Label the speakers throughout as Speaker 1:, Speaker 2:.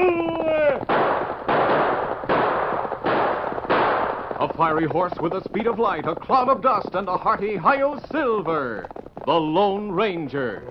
Speaker 1: Silver!
Speaker 2: A fiery horse with the speed of light, a cloud of dust, and a hearty Hi-Yo Silver, the Lone Ranger.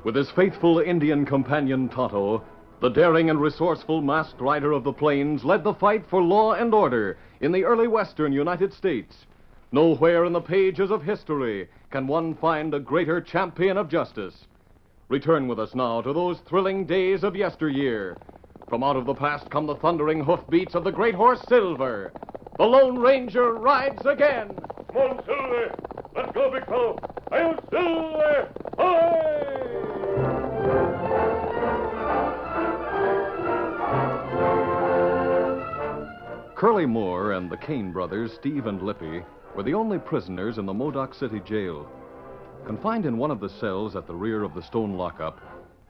Speaker 2: With his faithful Indian companion Tonto, the daring and resourceful masked rider of the plains led the fight for law and order in the early western United States. Nowhere in the pages of history can one find a greater champion of justice. Return with us now to those thrilling days of yesteryear. From out of the past come the thundering hoofbeats of the great horse Silver. The Lone Ranger rides again.
Speaker 1: Come on, Silver! Let's go, big fellow! Hi-Yo Silver! Hi!
Speaker 2: Curly Moore and the Kane brothers, Steve and Lippy, were the only prisoners in the Modoc City jail. Confined in one of the cells at the rear of the stone lockup,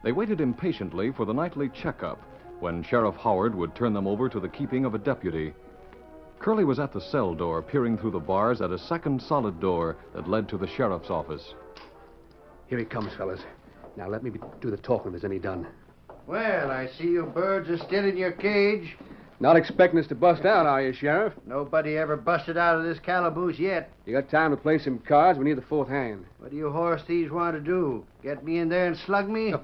Speaker 2: they waited impatiently for the nightly checkup when Sheriff Howard would turn them over to the keeping of a deputy. Curly was at the cell door, peering through the bars at a second solid door that led to the sheriff's office.
Speaker 3: Here he comes, fellas. Now let me do the talking if there's any done.
Speaker 4: Well, I see you birds are still in your cage.
Speaker 3: Not expecting us to bust out, are you, Sheriff?
Speaker 4: Nobody ever busted out of this calaboose yet.
Speaker 3: You got time to play some cards? We need the fourth hand.
Speaker 4: What do you horse thieves want to do? Get me in there and slug me?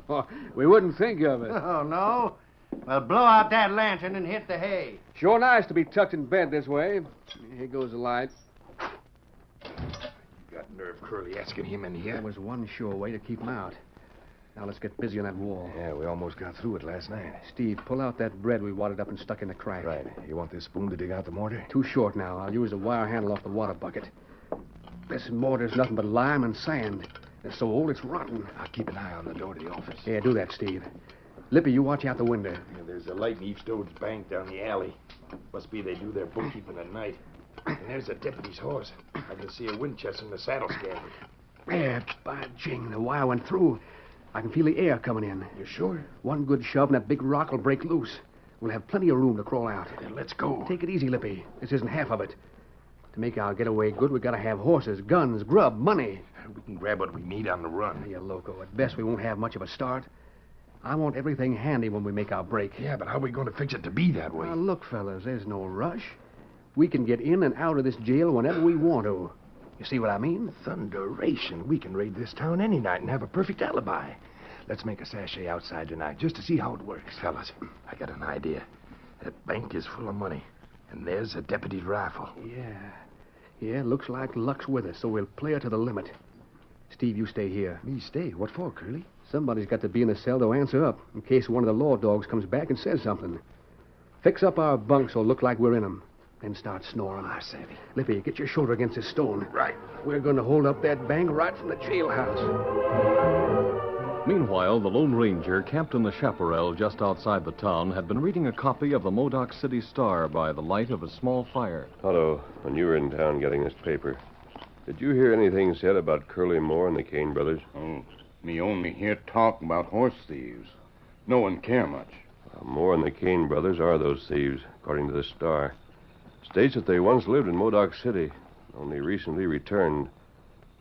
Speaker 3: We wouldn't think of it.
Speaker 4: Oh, no? Well, blow out that lantern and hit the hay.
Speaker 3: Sure nice to be tucked in bed this way. Here goes the light.
Speaker 5: Got nerve, Curly, asking him in here.
Speaker 3: There was one sure way to keep him out. Now let's get busy on that wall.
Speaker 5: Yeah, we almost got through it last night.
Speaker 3: Steve, pull out that bread we wadded up and stuck in the crack.
Speaker 5: Right. You want this spoon to dig out the mortar?
Speaker 3: Too short now. I'll use the wire handle off the water bucket. This mortar's nothing but lime and sand. It's so old it's rotten.
Speaker 5: I'll keep an eye on the door to the office.
Speaker 3: Yeah, do that, Steve. Lippy, you watch out the window.
Speaker 5: Yeah, there's a light in Eve Stone's bank down the alley. Must be they do their bookkeeping at night. And there's the deputy's horse. I can see a Winchester in the saddle scabbard.
Speaker 3: Yeah, by jing, the wire went through. I can feel the air coming in.
Speaker 5: You sure?
Speaker 3: One good shove and that big rock will break loose. We'll have plenty of room to crawl out.
Speaker 5: Then let's go.
Speaker 3: Take it easy, Lippy. This isn't half of it. To make our getaway good, we gotta have horses, guns, grub, money.
Speaker 5: We can grab what we need on the run.
Speaker 3: You loco. At best, we won't have much of a start. I want everything handy when we make our break.
Speaker 5: Yeah, but how are we going to fix it to be that way?
Speaker 3: Now, look, fellas, there's no rush. We can get in and out of this jail whenever we want to. You see what I mean?
Speaker 5: Thunderation. We can raid this town any night and have a perfect alibi. Let's make a sachet outside tonight just to see how it works. Fellas, I got an idea. That bank is full of money, and there's a deputy's rifle.
Speaker 3: Yeah, looks like luck's with us, so we'll play her to the limit. Steve, you stay here.
Speaker 5: Me stay? What for, Curly?
Speaker 3: Somebody's got to be in the cell to answer up in case one of the law dogs comes back and says something. Fix up our bunks so it'll look like we're in them. Then start snoring.
Speaker 5: Ah, savvy.
Speaker 3: Lippy, get your shoulder against this stone.
Speaker 5: Right.
Speaker 3: We're going to hold up that bank right from the jailhouse.
Speaker 2: Meanwhile, the Lone Ranger, camped in the chaparral just outside the town, had been reading a copy of the Modoc City Star by the light of a small fire.
Speaker 6: Tonto, when you were in town getting this paper, did you hear anything said about Curly Moore and the Kane brothers?
Speaker 7: Oh, me only hear talk about horse thieves. No one care much.
Speaker 6: Moore and the Kane brothers are those thieves, according to the Star. States that they once lived in Modoc City, only recently returned.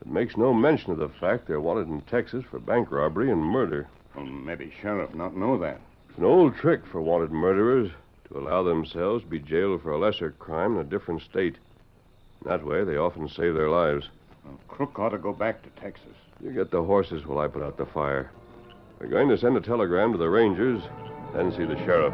Speaker 6: It makes no mention of the fact they're wanted in Texas for bank robbery and murder.
Speaker 7: Well, maybe sheriff not know that.
Speaker 6: It's an old trick for wanted murderers to allow themselves to be jailed for a lesser crime in a different state. That way, they often save their lives.
Speaker 7: Well, Crook ought to go back to Texas.
Speaker 6: You get the horses while I put out the fire. We're going to send a telegram to the Rangers, then see the sheriff.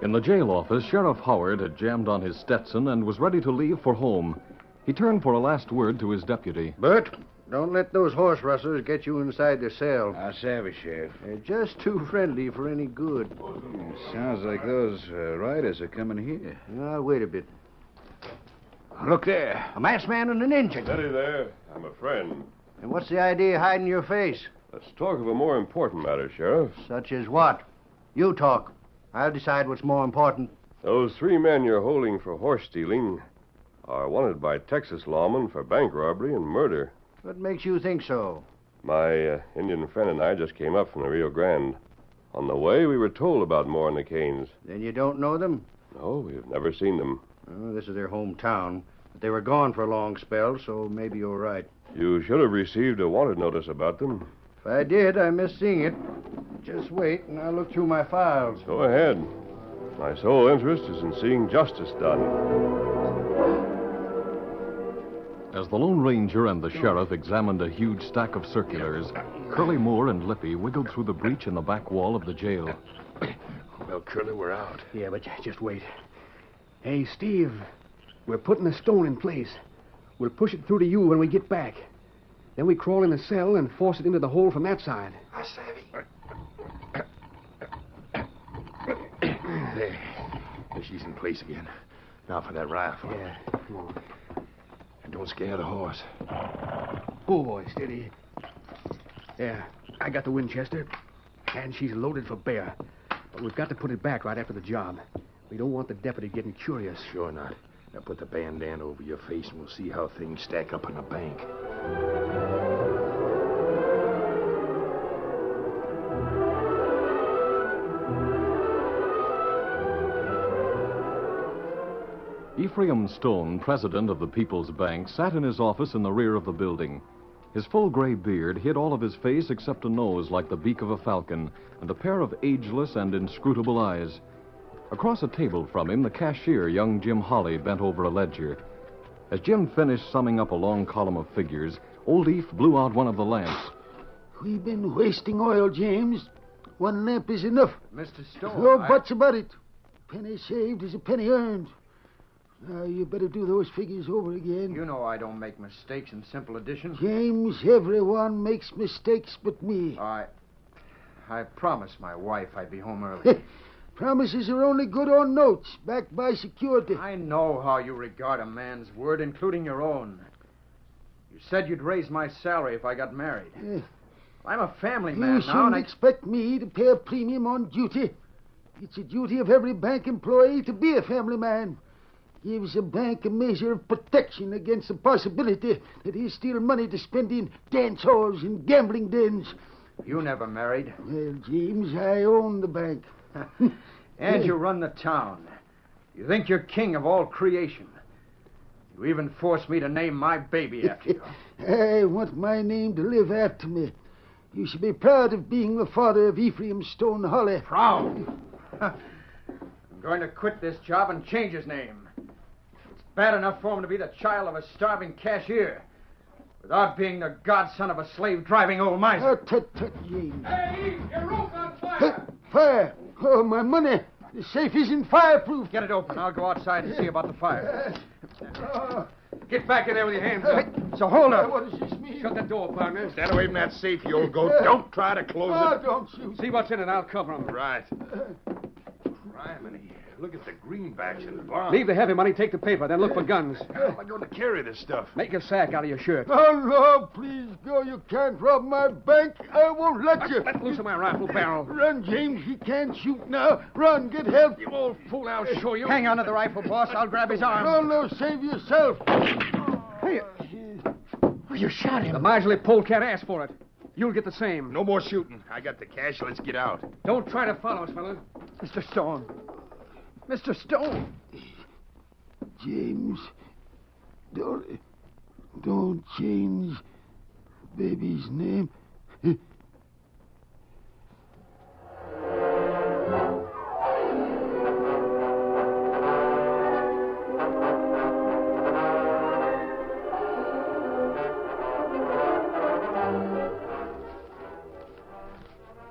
Speaker 2: In the jail office, Sheriff Howard had jammed on his Stetson and was ready to leave for home. He turned for a last word to his deputy.
Speaker 4: Bert, don't let those horse rustlers get you inside the cell.
Speaker 8: I savvy, Sheriff.
Speaker 4: They're just too friendly for any good.
Speaker 8: Sounds like those riders are coming here.
Speaker 4: I'll wait a bit.
Speaker 8: Look there.
Speaker 4: A masked man and an Injun.
Speaker 6: Steady there. I'm a friend.
Speaker 4: And what's the idea of hiding your face?
Speaker 6: Let's talk of a more important matter, Sheriff.
Speaker 4: Such as what? You talk. I'll decide what's more important.
Speaker 6: Those 3 men you're holding for horse stealing are wanted by Texas lawmen for bank robbery and murder.
Speaker 4: What makes you think so?
Speaker 6: My Indian friend and I just came up from the Rio Grande. On the way, we were told about Moore and the Canes.
Speaker 4: Then you don't know them?
Speaker 6: No, we've never seen them.
Speaker 4: Oh, this is their hometown. But they were gone for a long spell, so maybe you're right.
Speaker 6: You should have received a wanted notice about them.
Speaker 4: If I did, I missed seeing it. Just wait, and I'll look through my files.
Speaker 6: Go ahead. My sole interest is in seeing justice done.
Speaker 2: As the Lone Ranger and the sheriff examined a huge stack of circulars, Curly Moore and Lippy wiggled through the breach in the back wall of the jail.
Speaker 5: Well, Curly, we're out.
Speaker 3: Yeah, but just wait. Hey, Steve, we're putting a stone in place. We'll push it through to you when we get back. Then we crawl in the cell and force it into the hole from that side.
Speaker 5: I savvy. There. She's in place again. Now for that rifle.
Speaker 3: Yeah. Come on.
Speaker 5: And don't scare the horse.
Speaker 3: Oh, boy, steady. Yeah, I got the Winchester. And she's loaded for bear. But we've got to put it back right after the job. We don't want the deputy getting curious.
Speaker 5: Sure not. Now put the bandana over your face and we'll see how things stack up in the bank.
Speaker 2: Ephraim Stone, president of the People's Bank, sat in his office in the rear of the building. His full gray beard hid all of his face except a nose like the beak of a falcon and a pair of ageless and inscrutable eyes. Across a table from him, the cashier, young Jim Holly, bent over a ledger. As Jim finished summing up a long column of figures, old Eph blew out one of the lamps.
Speaker 9: We've been wasting oil, James. One lamp is enough.
Speaker 4: Mr. Stone.
Speaker 9: No buts about it. Penny saved is a penny earned. Now, you better do those figures over again.
Speaker 4: You know I don't make mistakes in simple addition.
Speaker 9: James, everyone makes mistakes but me.
Speaker 4: I promised my wife I'd be home early.
Speaker 9: Promises are only good on notes, backed by security.
Speaker 4: I know how you regard a man's word, including your own. You said you'd raise my salary if I got married. I'm a family man
Speaker 9: You
Speaker 4: now,
Speaker 9: shouldn't
Speaker 4: and
Speaker 9: expect me to pay a premium on duty. It's a duty of every bank employee to be a family man. Gives a bank a measure of protection against the possibility that he'll steal money to spend in dance halls and gambling dens.
Speaker 4: You never married.
Speaker 9: Well, James, I own the bank.
Speaker 4: And you run the town. You think you're king of all creation. You even forced me to name my baby after you.
Speaker 9: I want my name to live after me. You should be proud of being the father of Ephraim Stone Holly.
Speaker 4: Proud? I'm going to quit this job and change his name. It's bad enough for him to be the child of a starving cashier without being the godson of a slave-driving old miser.
Speaker 9: Tut, James.
Speaker 1: Hey, your roof's on fire!
Speaker 9: Fire! Oh, my money! The safe isn't fireproof.
Speaker 4: Get it open. I'll go outside and see about the fire. Get back in there with your hands up. So hold up.
Speaker 9: What does this mean?
Speaker 4: Shut the door, partner.
Speaker 5: Stand away from that safe, you old goat. Don't try to close it.
Speaker 9: Don't shoot.
Speaker 4: See what's in it. I'll cover him.
Speaker 5: Right. Criminy. Look at the greenbacks in the barn.
Speaker 3: Leave the heavy money, take the paper, then look for guns.
Speaker 5: How am I going to carry this stuff?
Speaker 3: Make a sack out of your shirt.
Speaker 9: Oh, no, please go. You can't rob my bank. I won't let you.
Speaker 3: Let loose of my rifle barrel.
Speaker 9: Run, James. He can't shoot now. Run, get help.
Speaker 3: You old fool, I'll show you. Hang on to the rifle, boss. I'll grab his arm.
Speaker 9: No, save yourself.
Speaker 3: Hey, you shot him. The miserly polecat asked for it. You'll get the same.
Speaker 5: No more shooting. I got the cash. Let's get out.
Speaker 3: Don't try to follow us, fella. Mr. Stone. Mr. Stone.
Speaker 9: James, don't change baby's name.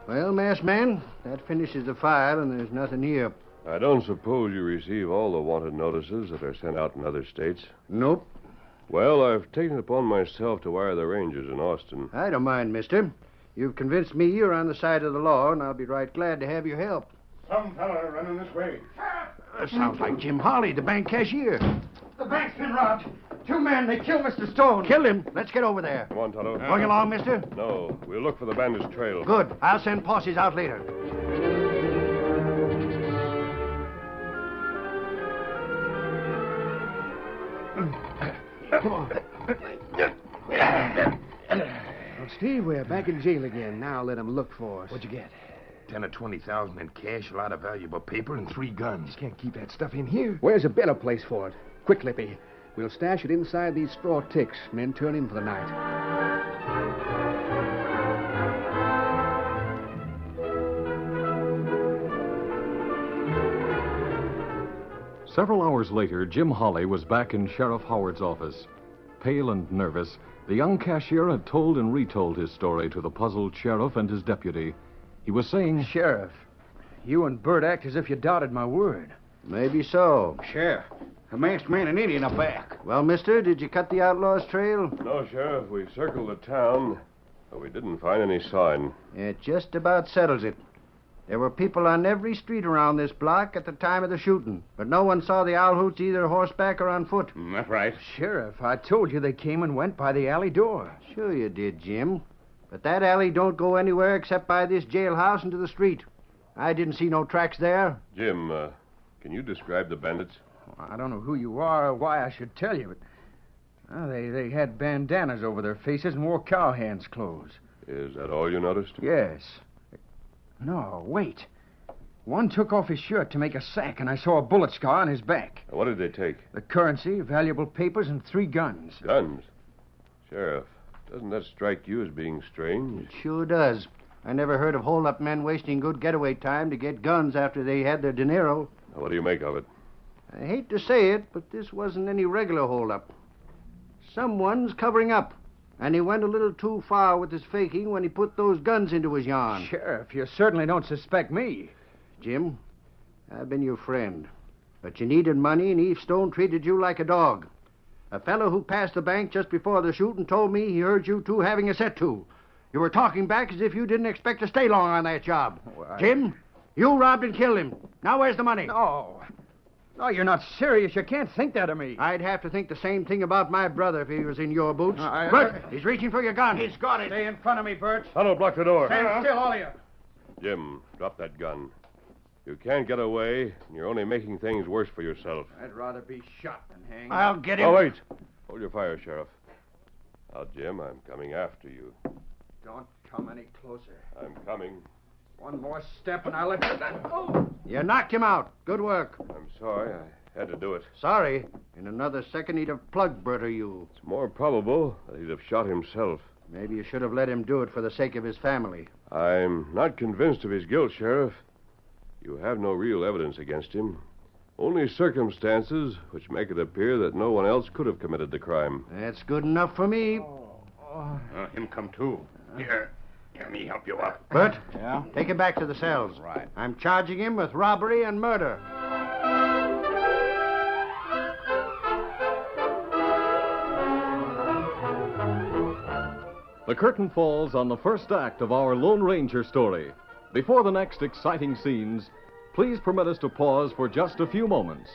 Speaker 10: Well, masked man, that finishes the file, and there's nothing here.
Speaker 6: I don't suppose you receive all the wanted notices that are sent out in other states.
Speaker 10: Nope.
Speaker 6: Well, I've taken it upon myself to wire the Rangers in Austin.
Speaker 10: I don't mind, mister. You've convinced me you're on the side of the law, and I'll be right glad to have your help.
Speaker 1: Some fella running this way.
Speaker 10: That sounds like Jim Holly, the bank cashier.
Speaker 4: The bank's been robbed. 2 men, they killed Mr. Stone.
Speaker 10: Killed him. Let's get over there.
Speaker 6: Come on, Tonto.
Speaker 10: Going along, mister?
Speaker 6: No, we'll look for the bandits' trail.
Speaker 10: Good. I'll send posses out later.
Speaker 3: Come on. Well, Steve, we're back in jail again. Now let them look for us.
Speaker 5: What'd you get? 10 or 20,000 in cash, a lot of valuable paper, and 3 guns. Can't keep that stuff in here.
Speaker 3: Where's a better place for it? Quick, Lippy. We'll stash it inside these straw ticks and then turn in for the night.
Speaker 2: Several hours later, Jim Holly was back in Sheriff Howard's office. Pale and nervous, the young cashier had told and retold his story to the puzzled sheriff and his deputy. He was saying,
Speaker 4: Sheriff, you and Bert act as if you doubted my word.
Speaker 10: Maybe so.
Speaker 3: Sheriff, a masked man and Indian are back.
Speaker 10: Well, mister, did you cut the outlaw's trail?
Speaker 6: No, Sheriff. We circled the town, but we didn't find any sign.
Speaker 10: It just about settles it. There were people on every street around this block at the time of the shooting, but no one saw the owl hoots either horseback or on foot.
Speaker 3: That's right.
Speaker 4: Sheriff, I told you they came and went by the alley door.
Speaker 10: Sure you did, Jim. But that alley don't go anywhere except by this jailhouse and to the street. I didn't see no tracks there.
Speaker 6: Jim, can you describe the bandits?
Speaker 4: I don't know who you are or why I should tell you, but they had bandanas over their faces and wore cowhands' clothes.
Speaker 6: Is that all you noticed?
Speaker 4: Yes. No, wait. One took off his shirt to make a sack, and I saw a bullet scar on his back.
Speaker 6: What did they take?
Speaker 4: The currency, valuable papers, and 3 guns.
Speaker 6: Guns? Sheriff, doesn't that strike you as being strange?
Speaker 10: It sure does. I never heard of hold-up men wasting good getaway time to get guns after they had their dinero.
Speaker 6: What do you make of it?
Speaker 10: I hate to say it, but this wasn't any regular hold-up. Someone's covering up. And he went a little too far with his faking when he put those guns into his yarn.
Speaker 4: Sheriff, you certainly don't suspect me.
Speaker 10: Jim, I've been your friend. But you needed money, and Eve Stone treated you like a dog. A fellow who passed the bank just before the shooting told me he heard you two having a set-to. You were talking back as if you didn't expect to stay long on that job. Jim, you robbed and killed him. Now where's the money?
Speaker 4: No, you're not serious. You can't think that of me.
Speaker 10: I'd have to think the same thing about my brother if he was in your boots. Bert, he's reaching for your gun.
Speaker 4: He's got it. Stay in front of me, Bert.
Speaker 6: Tonto, block the door.
Speaker 4: Stand still, all of you.
Speaker 6: Jim, drop that gun. You can't get away, and you're only making things worse for yourself.
Speaker 4: I'd rather be shot than hanged.
Speaker 10: I'll get him.
Speaker 6: Oh, wait. Hold your fire, Sheriff. Now, Jim, I'm coming after you.
Speaker 4: Don't come any closer.
Speaker 6: I'm coming.
Speaker 4: One more step and I'll let you... Oh!
Speaker 10: You knocked him out. Good work.
Speaker 6: I'm sorry. I had to do it.
Speaker 10: Sorry. In another second, he'd have plugged Bert or you.
Speaker 6: It's more probable that he'd have shot himself.
Speaker 10: Maybe you should have let him do it for the sake of his family.
Speaker 6: I'm not convinced of his guilt, Sheriff. You have no real evidence against him. Only circumstances which make it appear that no one else could have committed the crime.
Speaker 10: That's good enough for me.
Speaker 7: Him come too. Here, let me help you up.
Speaker 10: Bert,
Speaker 3: Yeah?
Speaker 10: take him back to the cells.
Speaker 3: Right.
Speaker 10: I'm charging him with robbery and murder.
Speaker 2: The curtain falls on the first act of our Lone Ranger story. Before the next exciting scenes, please permit us to pause for just a few moments.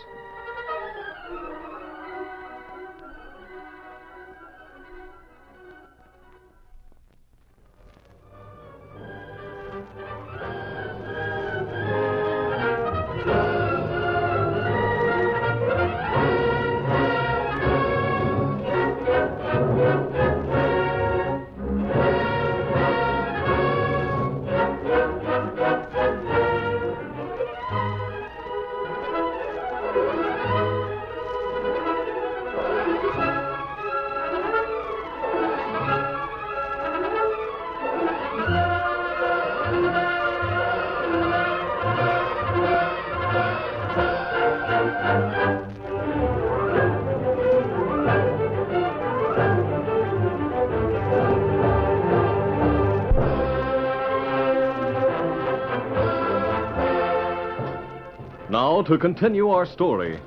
Speaker 2: Now, to continue our story.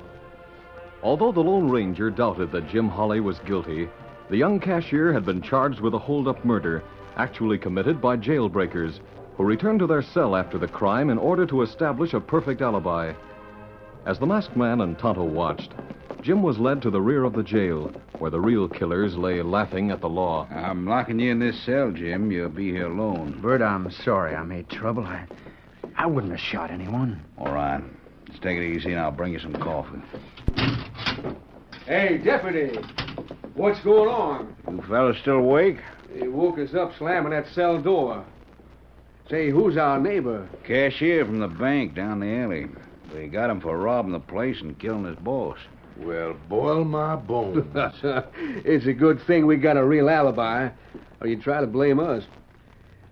Speaker 2: Although the Lone Ranger doubted that Jim Holly was guilty, the young cashier had been charged with a hold-up murder, actually committed by jailbreakers, who returned to their cell after the crime in order to establish a perfect alibi. As the masked man and Tonto watched, Jim was led to the rear of the jail, where the real killers lay laughing at the law.
Speaker 8: I'm locking you in this cell, Jim. You'll be here alone.
Speaker 4: Bert, I'm sorry I made trouble. I wouldn't have shot anyone.
Speaker 8: All right. Just take it easy, and I'll bring you some coffee.
Speaker 3: Hey, deputy. What's going on?
Speaker 8: You fellas still awake?
Speaker 3: They woke us up slamming that cell door. Say, who's our neighbor?
Speaker 8: Cashier from the bank down the alley. We got him for robbing the place and killing his boss.
Speaker 5: Well, boil my bones.
Speaker 3: It's a good thing we got a real alibi, or you'd try to blame us.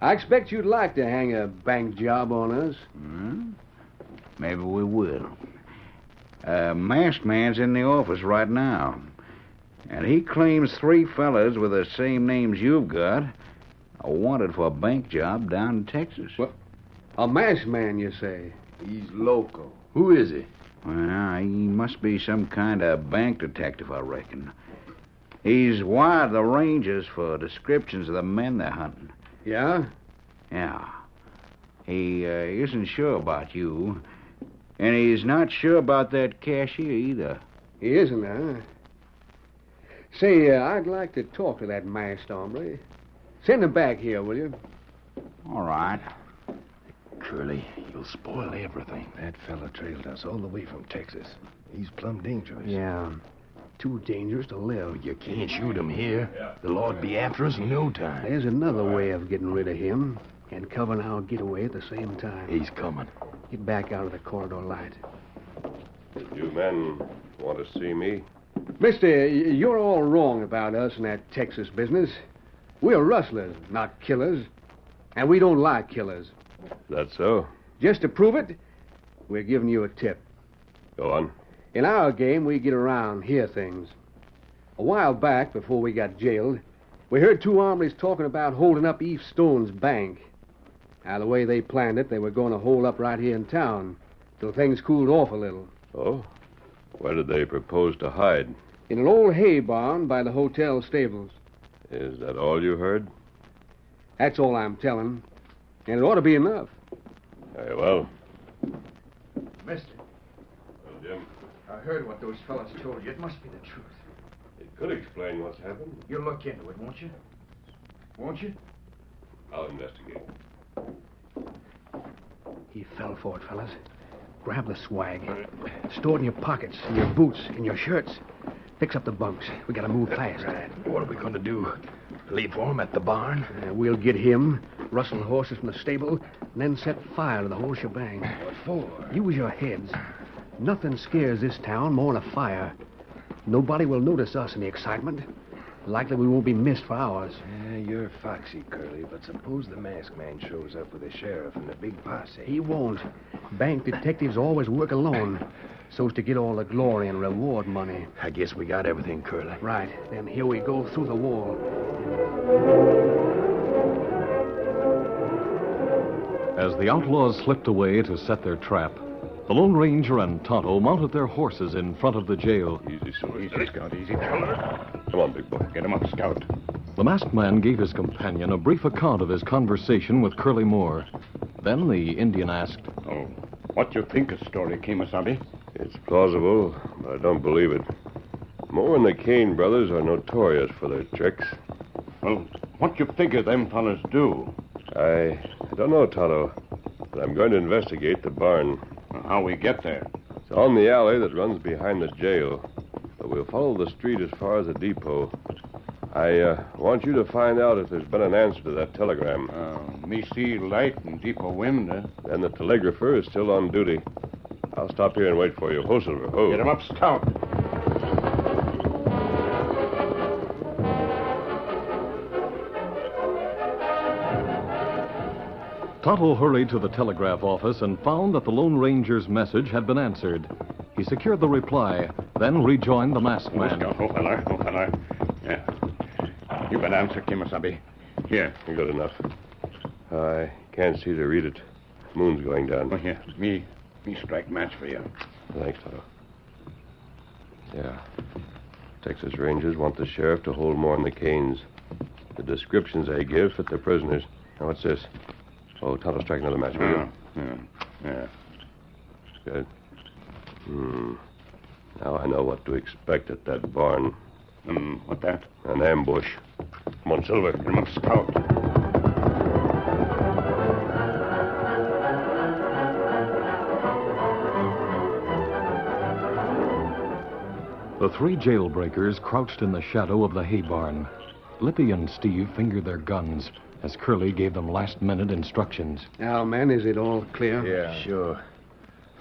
Speaker 3: I expect you'd like to hang a bank job on us.
Speaker 8: Maybe we will. Masked man's in the office right now. And he claims 3 fellas with the same names you've got are wanted for a bank job down in Texas.
Speaker 3: What? A masked man, you say?
Speaker 5: He's local. Who is he?
Speaker 8: Well, he must be some kind of bank detective, I reckon. He's wired the Rangers for descriptions of the men they're hunting.
Speaker 3: Yeah?
Speaker 8: Yeah. He isn't sure about you. And he's not sure about that cashier either.
Speaker 3: He isn't, huh? Say, I'd like to talk to that masked hombre. Send him back here, will you?
Speaker 8: All right.
Speaker 5: Curly, you'll spoil everything. That fella trailed us all the way from Texas. He's plumb dangerous.
Speaker 3: Yeah. Too dangerous to live.
Speaker 5: You can't shoot him here. The law'd be after us in no time.
Speaker 3: There's another way of getting rid of him and covering our getaway at the same time.
Speaker 5: He's coming.
Speaker 3: Get back out of the corridor light.
Speaker 6: You men want to see me?
Speaker 3: Mister, you're all wrong about us and that Texas business. We're rustlers, not killers. And we don't like killers.
Speaker 6: That so?
Speaker 3: Just to prove it, we're giving you a tip.
Speaker 6: Go on.
Speaker 3: In our game, we get around, hear things. A while back, before we got jailed, we heard 2 hombres talking about holding up Eve Stone's bank. Now, the way they planned it, they were going to hold up right here in town till things cooled off a little.
Speaker 6: Oh? Where did they propose to hide?
Speaker 3: In an old hay barn by the hotel stables.
Speaker 6: Is that all you heard?
Speaker 3: That's all I'm telling. And it ought to be enough.
Speaker 6: Very well.
Speaker 4: Mister,
Speaker 6: Well, Jim,
Speaker 4: I heard what those fellas told you. It must be the truth.
Speaker 6: it could explain what's happened.
Speaker 4: You'll look into it, won't you? Won't you?
Speaker 6: I'll investigate.
Speaker 3: He fell for it, fellas. Grab the swag. Store it in your pockets, in your boots, in your shirts. Fix up the bunks. We gotta move fast.
Speaker 5: Right. What are we going to do? Leave for him at the barn?
Speaker 3: We'll get him, rustle the horses from the stable, and then set fire to the whole shebang.
Speaker 5: What for?
Speaker 3: Use your heads. Nothing scares this town more than a fire. Nobody will notice us in the excitement. Likely we won't be missed for hours.
Speaker 5: You're foxy, Curly, but suppose the masked man shows up with the sheriff and the big posse.
Speaker 3: He won't. Bank detectives always work alone, so's to get all the glory and reward money.
Speaker 5: I guess we got everything, Curly.
Speaker 3: Right. Then here we go through the wall.
Speaker 2: As the outlaws slipped away to set their trap, the Lone Ranger and Tonto mounted their horses in front of the jail.
Speaker 6: Easy, Silver.
Speaker 7: Easy, Scout, easy. Come
Speaker 6: on, big boy.
Speaker 7: Get him up, Scout.
Speaker 2: The masked man gave his companion a brief account of his conversation with Curly Moore. Then the Indian asked,
Speaker 7: Oh, What you think of story, Kemosabe?
Speaker 6: It's plausible, but I don't believe it. Moore and the Kane brothers are notorious for their tricks.
Speaker 7: Well, what you figure them fellas do?
Speaker 6: I don't know, Tonto, but I'm going to investigate the barn.
Speaker 7: How we get there?
Speaker 6: It's on the alley that runs behind the jail, but we'll follow the street as far as the depot. I want you to find out if there's been an answer to that telegram.
Speaker 7: Me see light in depot window.
Speaker 6: Then the telegrapher is still on duty. I'll stop here and wait for you. Ho, Silver, ho.
Speaker 7: Get him up, Scout.
Speaker 2: Tonto hurried to the telegraph office and found that the Lone Ranger's message had been answered. He secured the reply, then rejoined the masked man.
Speaker 7: Oh, fella. Yeah. You better answer, Kemosabe. Here.
Speaker 6: Good enough. I can't see to read it. Moon's going down.
Speaker 7: Oh, here. Me strike match for you.
Speaker 6: Thanks, Tonto. Yeah. Texas Rangers want the sheriff to hold Moore and the Canes. The descriptions they give fit the prisoners. Now, what's this? Oh, Tonto, strike another match, will you?
Speaker 7: Yeah.
Speaker 6: Good. Now I know what to expect at that barn.
Speaker 7: What that?
Speaker 6: An ambush. Come on, Silver.
Speaker 7: Get him up, Scout.
Speaker 2: The three jailbreakers crouched in the shadow of the hay barn. Lippy and Steve fingered their guns as Curly gave them last-minute instructions.
Speaker 3: Now, men, is it all clear?
Speaker 5: Yeah, sure.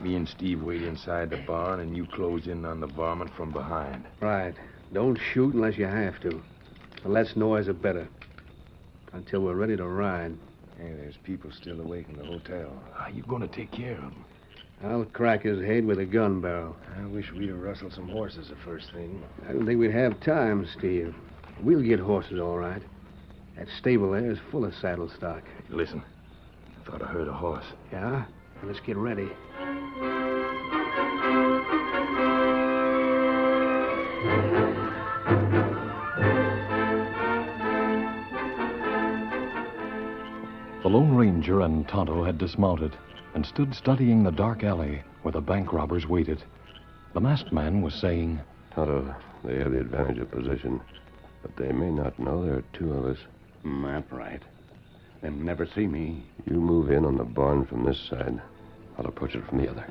Speaker 5: Me and Steve wait inside the barn, and you close in on the varmint from behind.
Speaker 3: Right. Don't shoot unless you have to. The less noise, the better. Until we're ready to ride.
Speaker 5: Hey, there's people still awake in the hotel. How you going to take care of them?
Speaker 3: I'll crack his head with a gun barrel.
Speaker 5: I wish we'd have rustled some horses the first thing.
Speaker 3: I don't think we'd have time, Steve. We'll get horses, all right. That stable there is full of saddle stock.
Speaker 5: Listen, I thought I heard a horse.
Speaker 3: Yeah? Let's get ready.
Speaker 2: The Lone Ranger and Tonto had dismounted and stood studying the dark alley where the bank robbers waited. The masked man was saying,
Speaker 6: Tonto, they have the advantage of position, but they may not know there are two of us.
Speaker 7: That's right. They'll never see me.
Speaker 6: You move in on the barn from this side. I'll approach it from the other.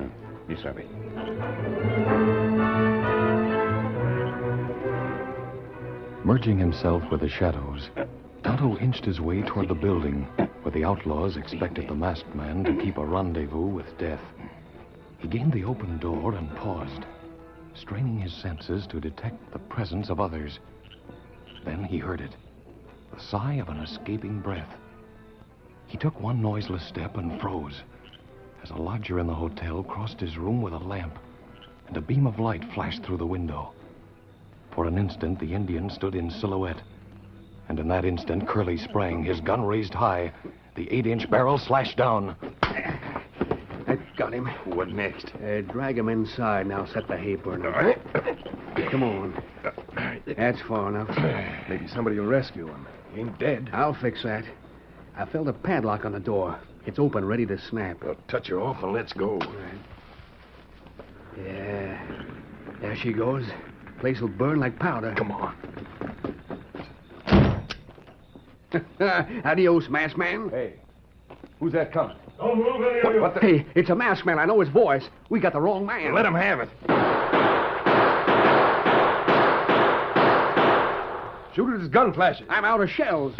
Speaker 7: You savvy.
Speaker 2: Merging himself with the shadows, Tonto inched his way toward the building where the outlaws expected the masked man to keep a rendezvous with death. He gained the open door and paused, straining his senses to detect the presence of others. Then he heard it, the sigh of an escaping breath. He took one noiseless step and froze as a lodger in the hotel crossed his room with a lamp, and a beam of light flashed through the window. For an instant, the Indian stood in silhouette, and in that instant, Curly sprang, his gun raised high. The 8-inch barrel slashed down.
Speaker 3: That got him.
Speaker 5: What next?
Speaker 3: Drag him inside. Now set the hay burner. All right. Come on. That's far enough.
Speaker 5: Maybe somebody will rescue him. He ain't dead.
Speaker 3: I'll fix that. I felt a padlock on the door. It's open, ready to snap.
Speaker 5: Well, touch her off and let's go.
Speaker 3: Right. Yeah. There she goes. Place will burn like powder.
Speaker 5: Come on.
Speaker 3: Adios, masked man.
Speaker 5: Hey, who's that coming?
Speaker 1: Don't move any of you.
Speaker 5: What the...
Speaker 3: Hey, it's a masked man. I know his voice. We got the wrong man.
Speaker 5: Let him have it. Shoot at his gun flashes.
Speaker 3: I'm out of shells.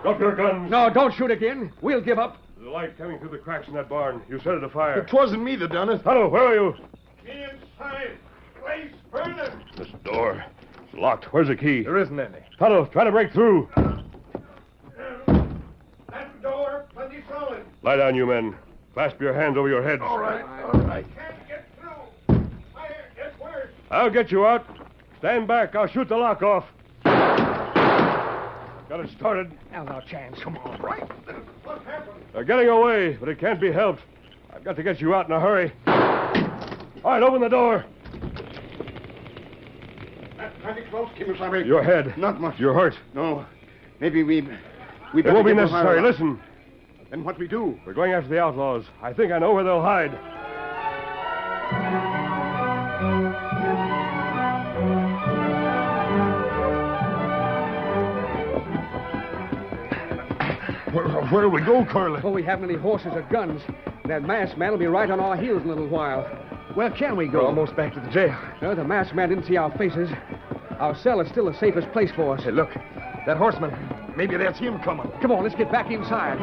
Speaker 6: Drop your guns.
Speaker 3: No, don't shoot again. We'll give up.
Speaker 6: There's a light coming through the cracks in that barn. You set it afire.
Speaker 5: It wasn't me that done it.
Speaker 6: Tonto, where are you?
Speaker 1: Me inside. Place burning.
Speaker 6: This door. It's locked. Where's the key?
Speaker 5: There isn't any.
Speaker 6: Tonto, try to break through.
Speaker 1: That door, plenty solid.
Speaker 6: Lie down, you men. Clasp your hands over your heads.
Speaker 5: All right.
Speaker 1: Can't get through. Fire gets worse.
Speaker 6: I'll get you out. Stand back. I'll shoot the lock off. Got it started.
Speaker 3: Now, no chance.
Speaker 5: Come on, right.
Speaker 1: What happened?
Speaker 6: They're getting away, but it can't be helped. I've got to get you out in a hurry. All right, open the door.
Speaker 7: That's plenty close, Kemosabe.
Speaker 6: Your head.
Speaker 7: Not much.
Speaker 6: You're hurt.
Speaker 7: No. Maybe we
Speaker 6: It won't be necessary. Listen.
Speaker 7: Then what we do?
Speaker 6: We're going after the outlaws. I think I know where they'll hide.
Speaker 5: Where'll we go, Curly?
Speaker 3: Oh, we haven't any horses or guns. That masked man will be right on our heels in a little while. Where can we go?
Speaker 5: We're almost back to the jail.
Speaker 3: No, the masked man didn't see our faces. Our cell is still the safest place for us.
Speaker 5: Hey, look. That horseman. Maybe that's him coming.
Speaker 3: Come on, let's get back inside.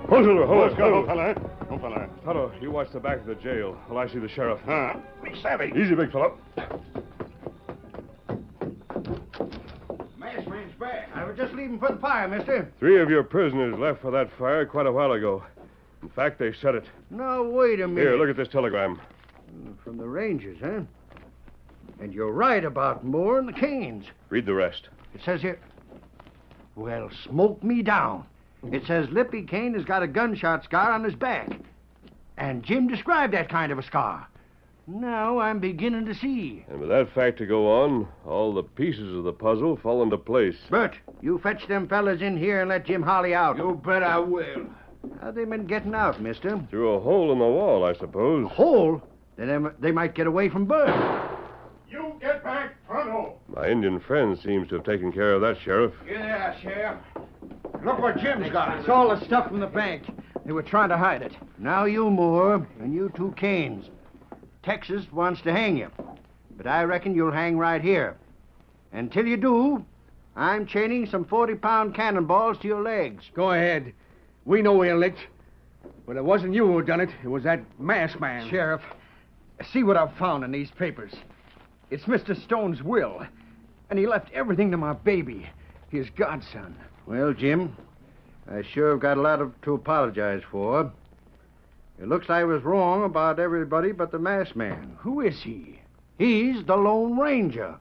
Speaker 6: Hold,
Speaker 7: Go, fella. Go, fella.
Speaker 6: Tonto, you watch the back of the jail while I see the sheriff.
Speaker 7: Be savvy.
Speaker 6: Easy, big fellow.
Speaker 10: Masked man's back. I was just leaving for the fire, mister.
Speaker 6: 3 of your prisoners left for that fire quite a while ago. In fact, they set it.
Speaker 10: No, wait a minute.
Speaker 6: Here, look at this telegram.
Speaker 10: From the Rangers, huh? And you're right about Moore and the Canes.
Speaker 6: Read the rest.
Speaker 10: It says here, well, smoke me down. It says Lippy Kane has got a gunshot scar on his back. And Jim described that kind of a scar. Now I'm beginning to see.
Speaker 6: And with that fact to go on, all the pieces of the puzzle fall into place.
Speaker 10: Bert, you fetch them fellas in here and let Jim Holly out.
Speaker 8: You bet I will.
Speaker 10: How they been getting out, mister?
Speaker 6: Through a hole in the wall, I suppose.
Speaker 10: Hole? Then they might get away from Bert.
Speaker 7: You get back, Tonto.
Speaker 6: My Indian friend seems to have taken care of that, Sheriff.
Speaker 8: Yeah, Sheriff. Look what Jim's got.
Speaker 4: It's all the stuff from the bank. They were trying to hide it.
Speaker 10: Now you, Moore, and you 2 Canes. Texas wants to hang you. But I reckon you'll hang right here. Until you do, I'm chaining some 40-pound cannonballs to your legs.
Speaker 3: Go ahead. We know we're licked. But it wasn't you who done it. It was that masked man.
Speaker 4: Sheriff, see what I've found in these papers. It's Mr. Stone's will. And he left everything to my baby, his godson.
Speaker 10: Well, Jim, I sure have got a lot to apologize for. It looks like I was wrong about everybody but the masked man.
Speaker 4: Who is he?
Speaker 10: He's the Lone Ranger.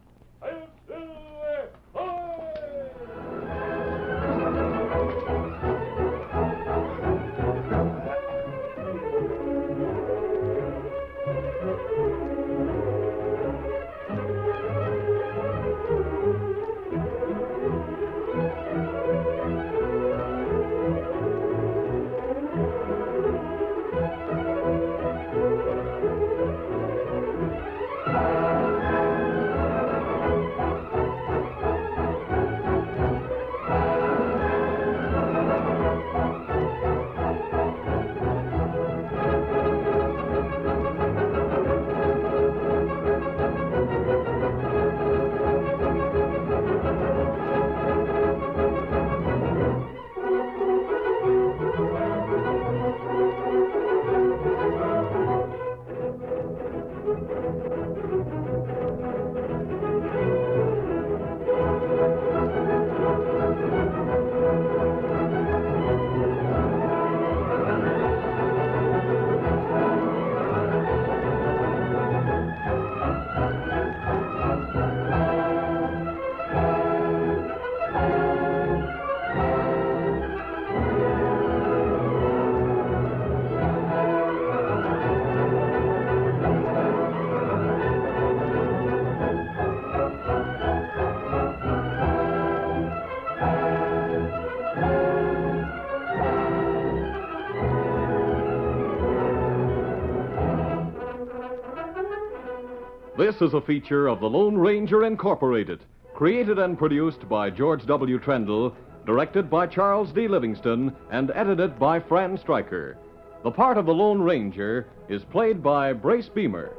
Speaker 2: This is a feature of the Lone Ranger Incorporated, created and produced by George W. Trendle, directed by Charles D. Livingston, and edited by Fran Stryker. The part of the Lone Ranger is played by Brace Beamer.